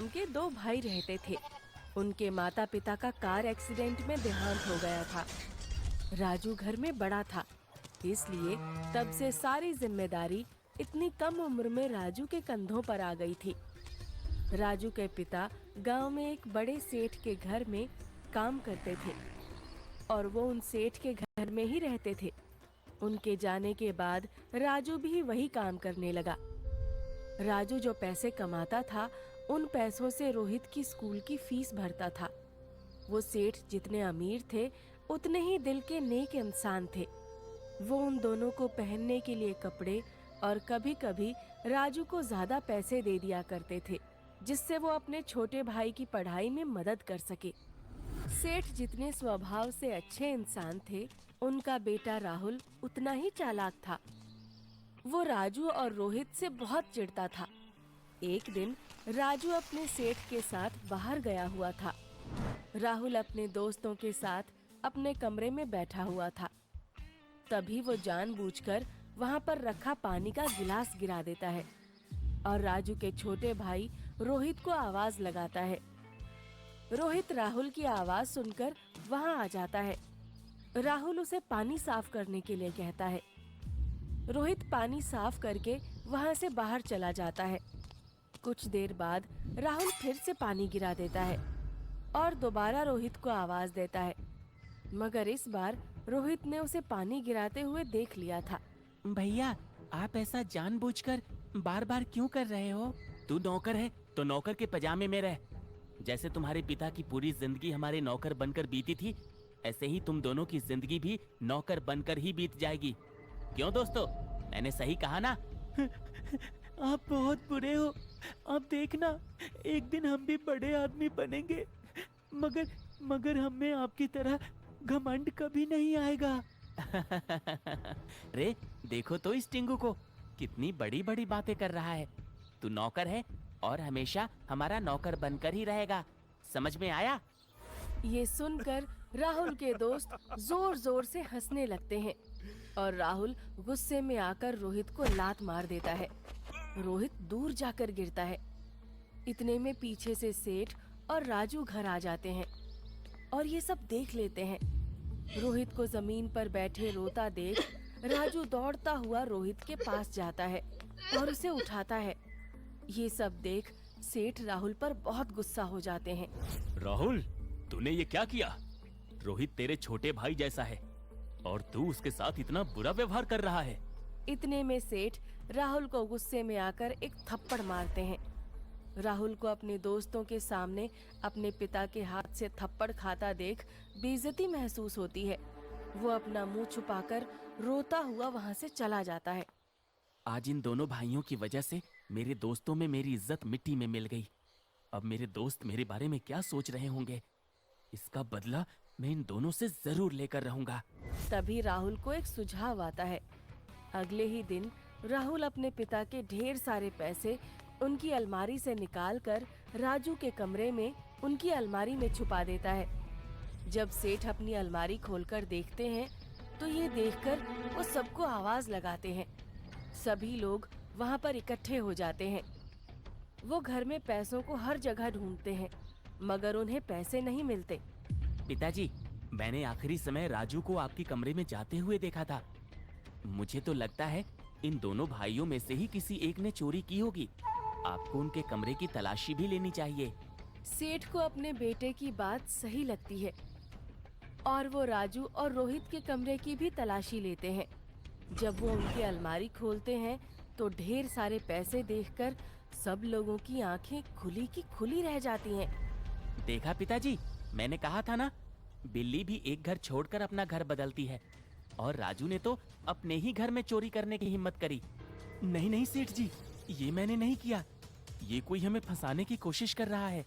नाम के दो भाई रहते थे। उनके माता पिता का कार एक्सीडेंट में देहांत हो गया था। राजू घर में बड़ा था, इसलिए तब से सारी जिम्मेदारी इतनी कम उम्र में राजू के कंधों पर आ गई थी। राजू के पिता गांव में एक बड़े सेठ के घर में काम करते थे और वो उन सेठ के घर में ही रहते थे। उनके जाने के बाद राजू भी वही काम करने लगा। राजू जो पैसे कमाता था, उन पैसों से रोहित की स्कूल की फीस भरता था। वो सेठ जितने अमीर थे, उतने ही दिल के नेक इंसान थे। वो उन दोनों को पहनने के लिए कपड़े और कभी-कभी राजू को ज्यादा पैसे दे दिया करते थे, जिससे वो अपने छोटे भाई की पढ़ाई में मदद कर सके। सेठ जितने स्वभाव से अच्छे इंसान थे, उनका बेटा राहुल उतना ही चालाक था। वो राजू और रोहित से बहुत चिढ़ता था। एक दिन राजू अपने सेठ के साथ बाहर गया हुआ था। राहुल अपने दोस्तों के साथ अपने कमरे में बैठा हुआ था। तभी वो जानबूझकर वहां पर रखा पानी का गिलास गिरा देता है और राजू के छोटे भाई रोहित को आवाज लगाता है। रोहित राहुल की आवाज सुनकर वहां आ जाता है। राहुल उसे पानी साफ करने के लिए कहता है। रोहित पानी साफ करके वहां से बाहर चला जाता है। कुछ देर बाद राहुल फिर से पानी गिरा देता है और दोबारा रोहित को आवाज देता है, मगर इस बार रोहित ने उसे पानी गिराते हुए देख लिया था। भैया, आप ऐसा जानबूझकर बार बार क्यों कर रहे हो? तू नौकर है तो नौकर के पजामे में रह। जैसे तुम्हारे पिता की पूरी जिंदगी हमारे नौकर बनकर बीती थी, ऐसे ही तुम दोनों की जिंदगी भी नौकर बनकर ही बीत जाएगी। क्यों दोस्तों, मैंने सही कहा ना? आप बहुत बुरे हो। अब देखना, एक दिन हम भी बड़े आदमी बनेंगे, मगर हमें आपकी तरह घमंड कभी नहीं आएगा। रे देखो तो इस टिंगू को, कितनी बड़ी बड़ी बातें कर रहा है। तू नौकर है और हमेशा हमारा नौकर बनकर ही रहेगा, समझ में आया? ये सुनकर राहुल के दोस्त जोर जोर से हंसने लगते हैं और राहुल गुस्से में आकर रोहित को लात मार देता है। रोहित दूर जाकर गिरता है। इतने में पीछे से सेठ और राजू घर आ जाते हैं और ये सब देख लेते हैं। रोहित को जमीन पर बैठे रोता देख राजू दौड़ता हुआ रोहित के पास जाता है और उसे उठाता है। ये सब देख सेठ राहुल पर बहुत गुस्सा हो जाते हैं। राहुल, तूने ये क्या किया? रोहित तेरे छोटे भाई जैसा है और तू उसके साथ इतना बुरा व्यवहार कर रहा है। इतने में सेठ राहुल को गुस्से में आकर एक थप्पड़ मारते हैं। राहुल को अपने दोस्तों के सामने अपने पिता के हाथ से थप्पड़ खाता देख बेइज्जती महसूस होती है। वो अपना मुंह छुपाकर रोता हुआ वहां से चला जाता है। आज इन दोनों भाइयों की वजह से मेरे दोस्तों में मेरी इज्जत मिट्टी में मिल गई। अब मेरे दोस्त मेरे बारे में क्या सोच रहे होंगे, इसका बदला मैं इन दोनों से जरूर लेकर रहूंगा। तभी राहुल को एक सुझाव आता है। अगले ही दिन राहुल अपने पिता के ढेर सारे पैसे उनकी अलमारी से निकालकर राजू के कमरे में उनकी अलमारी में छुपा देता है। जब सेठ अपनी अलमारी खोलकर देखते हैं तो ये देखकर वो सबको आवाज लगाते हैं। सभी लोग वहाँ पर इकट्ठे हो जाते हैं। वो घर में पैसों को हर जगह ढूंढते हैं, मगर उन्हें पैसे नहीं मिलते। पिताजी, मैंने आखिरी समय राजू को आपके कमरे में जाते हुए देखा था। मुझे तो लगता है इन दोनों भाइयों में से ही किसी एक ने चोरी की होगी। आपको उनके कमरे की तलाशी भी लेनी चाहिए। सेठ को अपने बेटे की बात सही लगती है और वो राजू और रोहित के कमरे की भी तलाशी लेते हैं। जब वो उनकी अलमारी खोलते हैं तो ढेर सारे पैसे देखकर सब लोगों की आंखें खुली की खुली रह जाती हैं। देखा पिताजी, मैंने कहा था ना, बिल्ली भी एक घर छोड़कर अपना घर बदलती है और राजू ने तो अपने ही घर में चोरी करने की हिम्मत करी। नहीं नहीं सेठ जी, ये मैंने नहीं किया। ये कोई हमें फंसाने की कोशिश कर रहा है।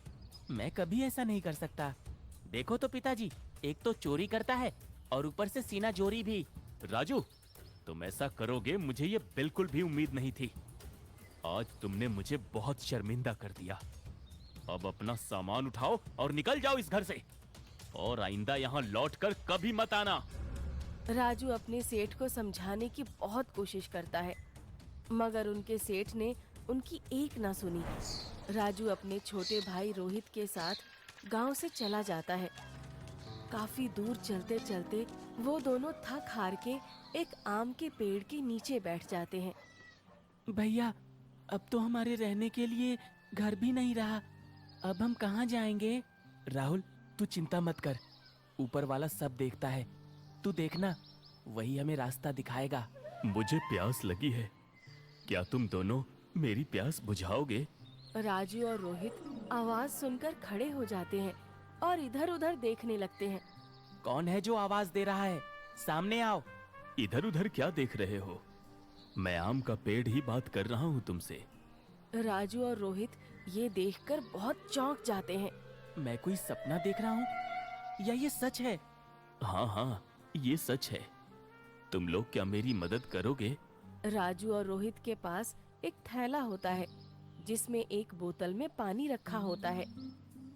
मैं कभी ऐसा नहीं कर सकता। देखो तो पिताजी, एक तो चोरी करता है और ऊपर से सीना जोरी भी। राजू, तुम ऐसा करोगे मुझे ये बिल्कुल भी उम्मीद नहीं थी। आज तुमने मुझे बहुत शर्मिंदा कर दिया। अब अपना सामान उठाओ और निकल जाओ इस घर से, और आइंदा यहाँ लौटकर कभी मत आना। राजू अपने सेठ को समझाने की बहुत कोशिश करता है, मगर उनके सेठ ने उनकी एक ना सुनी। राजू अपने छोटे भाई रोहित के साथ गांव से चला जाता है। काफी दूर चलते चलते वो दोनों थक हार के एक आम के पेड़ के नीचे बैठ जाते हैं। भैया, अब तो हमारे रहने के लिए घर भी नहीं रहा। अब हम कहाँ जाएंगे? राहुल, तू चिंता मत कर, ऊपर वाला सब देखता है। तू देखना, वही हमें रास्ता दिखाएगा। मुझे प्यास लगी है, क्या तुम दोनों मेरी प्यास बुझाओगे? राजू और रोहित आवाज सुनकर खड़े हो जाते हैं और इधर उधर देखने लगते हैं। कौन है जो आवाज दे रहा है? सामने आओ। इधर उधर क्या देख रहे हो? मैं आम का पेड़ ही बात कर रहा हूँ तुमसे। राजू और रोहित ये देखकर बहुत चौंक जाते हैं। मैं कोई सपना देख रहा हूँ या ये सच है? हाँ हाँ, ये सच है। तुम लोग क्या मेरी मदद करोगे? राजू और रोहित के पास एक थैला होता है जिसमें एक बोतल में पानी रखा होता है।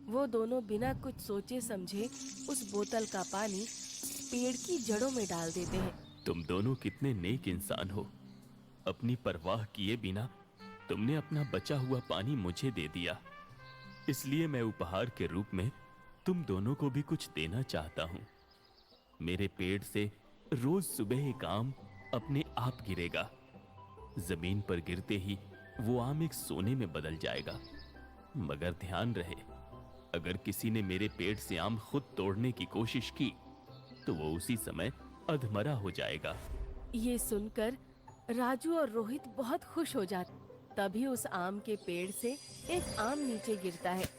वो दोनों बिना कुछ सोचे समझे उस बोतल का पानी पेड़ की जड़ों में डाल देते हैं। तुम दोनों कितने नेक इंसान हो। अपनी परवाह किए बिना तुमने अपना बचा हुआ पानी मुझे दे दिया। इसलिए मैं उपहार के रूप में तुम दोनों को भी कुछ देना चाहता हूँ। मेरे पेड़ से रोज सुबह एक आम अपने आप गिरेगा। जमीन पर गिरते ही वो आम एक सोने में बदल जाएगा। मगर ध्यान रहे, अगर किसी ने मेरे पेड़ से आम खुद तोड़ने की कोशिश की तो वो उसी समय अधमरा हो जाएगा। ये सुनकर राजू और रोहित बहुत खुश हो जाते। तभी उस आम के पेड़ से एक आम नीचे गिरता है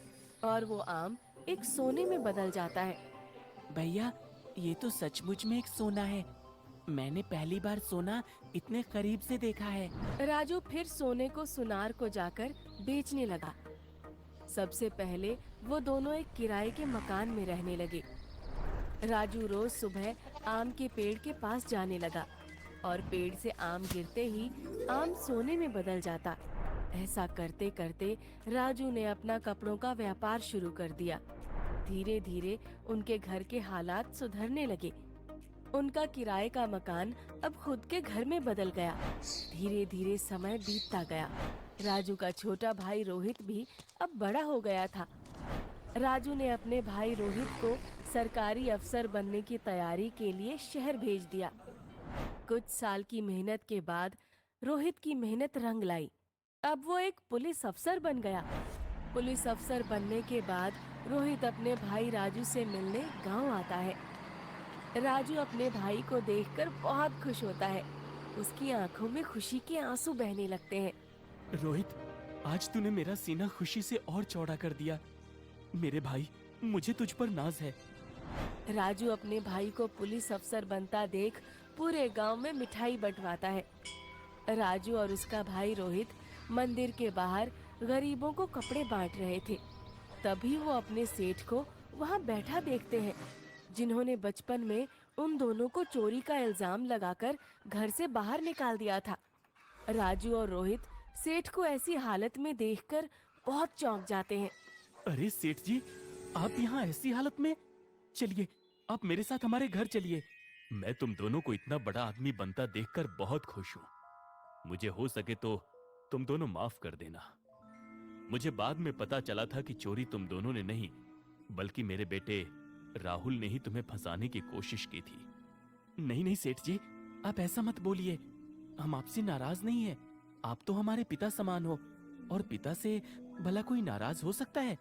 और वो आम एक सोने में बदल जाता है। भैया, ये तो सचमुच में एक सोना है। मैंने पहली बार सोना इतने करीब से देखा है। राजू फिर सोने को सुनार को जाकर बेचने लगा। सबसे पहले वो दोनों एक किराए के मकान में रहने लगे। राजू रोज सुबह आम के पेड़ के पास जाने लगा और पेड़ से आम गिरते ही आम सोने में बदल जाता। ऐसा करते करते राजू ने अपना कपड़ों का व्यापार शुरू कर दिया। धीरे धीरे उनके घर के हालात सुधरने लगे। उनका किराए का मकान अब खुद के घर में बदल गया। धीरे धीरे समय बीतता गया। राजू का छोटा भाई रोहित भी अब बड़ा हो गया था। राजू ने अपने भाई रोहित को सरकारी अफसर बनने की तैयारी के लिए शहर भेज दिया। कुछ साल की मेहनत के बाद रोहित की मेहनत रंग लाई। अब वो एक पुलिस अफसर बन गया। पुलिस अफसर बनने के बाद रोहित अपने भाई राजू से मिलने गांव आता है। राजू अपने भाई को देखकर बहुत खुश होता है। उसकी आंखों में खुशी के आंसू बहने लगते हैं। रोहित, आज तूने मेरा सीना खुशी से और चौड़ा कर दिया। मेरे भाई, मुझे तुझ पर नाज है। राजू अपने भाई को पुलिस अफसर बनता देख पूरे गांव में मिठाई बंटवाता है। राजू और उसका भाई रोहित मंदिर के बाहर गरीबों को कपड़े बांट रहे थे। तभी वो अपने सेठ को वहां बैठा देखते हैं, जिन्होंने बचपन में उन दोनों को चोरी का इल्जाम लगाकर घर से बाहर निकाल दिया था। राजू और रोहित सेठ को ऐसी हालत में देखकर बहुत चौंक जाते हैं। अरे सेठ जी, आप यहाँ ऐसी हालत में? चलिए, आप मेरे साथ हमारे घर चलिए। मैं तुम दोनों को इतना बड़ा आदमी बनता देखकर बहुत खुश हूँ। मुझे हो सके तो तुम दोनों माफ कर देना। मुझे बाद में पता चला था कि चोरी तुम दोनों ने नहीं, बल्कि मेरे बेटे राहुल ने ही तुम्हें फंसाने की कोशिश की थी। नहीं नहीं सेठ जी, आप ऐसा मत बोलिए। हम आपसे नाराज नहीं है। आप तो हमारे पिता समान हो, और पिता से भला कोई नाराज हो सकता है?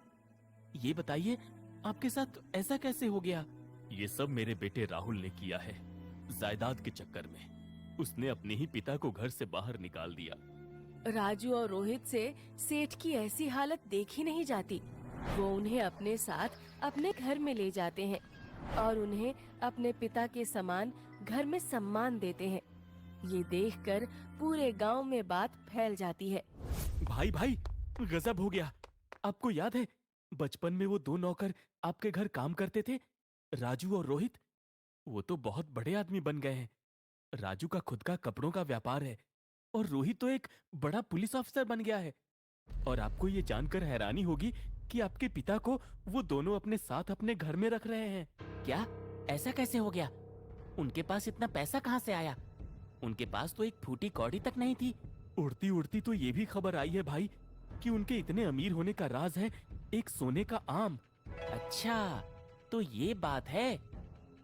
ये बताइए, आपके साथ ऐसा कैसे हो गया? ये सब मेरे बेटे राहुल ने किया है। जायदाद के चक्कर में उसने अपने ही पिता को घर से बाहर निकाल दिया। राजू और रोहित से सेठ की ऐसी हालत देखी नहीं जाती। वो उन्हें अपने साथ अपने घर में ले जाते हैं और उन्हें अपने पिता के समान घर में सम्मान देते हैं। ये देखकर पूरे गांव में बात फैल जाती है। भाई भाई, गजब हो गया। आपको याद है, बचपन में वो दो नौकर आपके घर काम करते थे, राजू और रोहित? वो तो बहुत बड़े आदमी बन गए हैं। राजू का खुद का कपड़ों का व्यापार है और रोहित तो एक बड़ा पुलिस अफसर बन गया है। और आपको ये जानकर हैरानी होगी कि आपके पिता को वो दोनों अपने साथ अपने घर में रख रहे हैं। क्या? ऐसा कैसे हो गया? उनके पास इतना पैसा कहाँ से आया? उनके पास तो एक फूटी कौड़ी तक नहीं थी। उड़ती उड़ती तो ये भी खबर आई है भाई कि उनके इतने अमीर होने का राज है एक सोने का आम। अच्छा, तो ये बात है।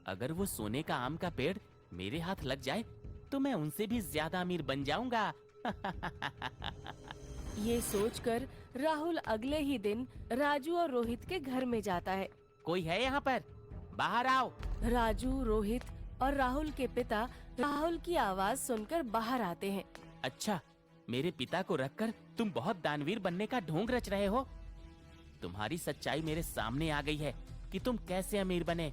अगर वो सोने का आम का पेड़ मेरे हाथ लग जाए तो मैं उनसे भी ज्यादा अमीर बन जाऊंगा। ये सोचकर राहुल अगले ही दिन राजू और रोहित के घर में जाता है। कोई है यहाँ पर? बाहर आओ। राजू, रोहित और राहुल के पिता राहुल की आवाज सुनकर बाहर आते हैं। अच्छा, मेरे पिता को रखकर तुम बहुत दानवीर बनने का ढोंग रच रहे हो। तुम्हारी सच्चाई मेरे सामने आ गई है कि तुम कैसे अमीर बने।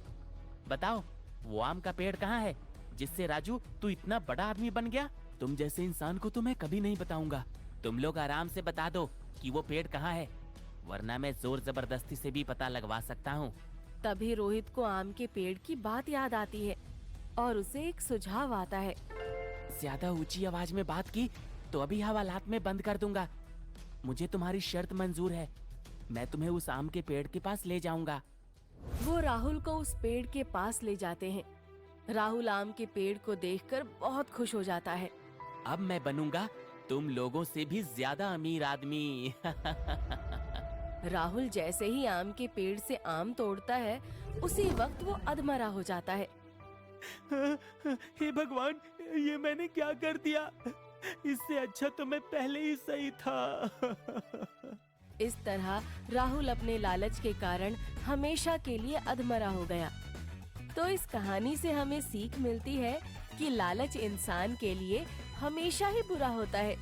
बताओ, वो आम का पेड़ कहाँ है जिससे राजू तू इतना बड़ा आदमी बन गया? तुम जैसे इंसान को तो मैं कभी नहीं बताऊंगा। तुम लोग आराम से बता दो कि वो पेड़ कहाँ है, वरना मैं जोर जबरदस्ती से भी पता लगवा सकता हूँ। तभी रोहित को आम के पेड़ की बात याद आती है और उसे एक सुझाव आता है। ज्यादा ऊंची आवाज में बात की तो अभी हवालात में बंद कर दूंगा। मुझे तुम्हारी शर्त मंजूर है। मैं तुम्हें उस आम के पेड़ के पास ले जाऊंगा। वो राहुल को उस पेड़ के पास ले जाते हैं। राहुल आम के पेड़ को देखकर बहुत खुश हो जाता है। अब मैं बनूंगा तुम लोगों से भी ज्यादा अमीर आदमी। राहुल जैसे ही आम के पेड़ से आम तोड़ता है, उसी वक्त वो अधमरा हो जाता है। हे भगवान, ये मैंने क्या कर दिया? इससे अच्छा तो मैं पहले ही सही था। इस तरह राहुल अपने लालच के कारण हमेशा के लिए अधमरा हो गया। तो इस कहानी से हमें सीख मिलती है कि लालच इंसान के लिए हमेशा ही बुरा होता है।